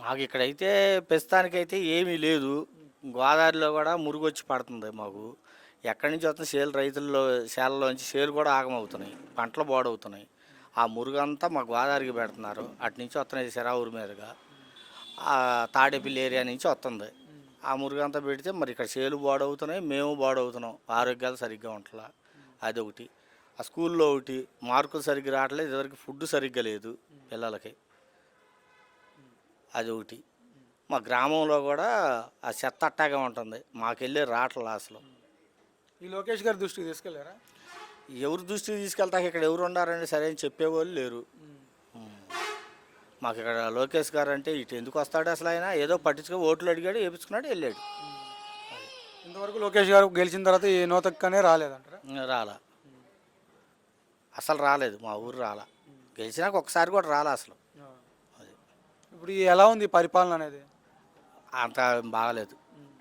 మాకు ఇక్కడైతే ప్రస్తుతానికైతే ఏమీ లేదు. గోదావరిలో కూడా మురుగొచ్చి పడుతుంది మాకు. ఎక్కడి నుంచి వస్తుంది చేలు రైతుల్లో చేలలోంచి చేలు కూడా ఆగమవుతున్నాయి. పంటలు పాడవుతున్నాయి. ఆ మురుగంతా మా గోదావరికి పెడుతున్నారు. అటు నుంచి వస్తున్నాయి సిరావూరు మీదుగా. తాడేపల్లి ఏరియా నుంచి వస్తుంది. ఆ మురుగంతా పెడితే మరి ఇక్కడ చేలు పాడవుతున్నాయి, మేము పాడవుతున్నాం. ఆరోగ్యాలు సరిగ్గా ఉంటలా. అదొకటి. ఆ స్కూల్లో ఒకటి మార్కులు సరిగ్గా రావట్లేదు. ఇదివరకు ఫుడ్ సరిగ్గా లేదు పిల్లలకి. అదొకటి. మా గ్రామంలో కూడా ఆ చెత్త అట్టాగే ఉంటుంది. మాకెళ్ళే రావట్లేదు అసలు. ఈ లోకేష్ గారి దృష్టికి తీసుకెళ్లారా? ఎవరు దృష్టికి తీసుకెళ్తాక ఇక్కడ ఎవరు ఉన్నారండి సరే అని చెప్పేవాళ్ళు లేరు. మాకు ఇక్కడ లోకేష్ గారు అంటే ఇటు ఎందుకు వస్తాడు అసలు? ఆయన ఏదో పట్టించుకో ఓట్లు అడిగాడు, వేపించుకున్నాడు, వెళ్ళాడు. ఇంతవరకు లోకేష్ గారు గెలిచిన తర్వాత ఏ నోతక్కనే రాలేదంటారా? రాలా, అసలు రాలేదు. మా ఊరు రాలా. గెలిచినాక ఒకసారి కూడా రాలా అసలు. ఇప్పుడు ఎలా ఉంది పరిపాలన అనేది? అంత బాగలేదు.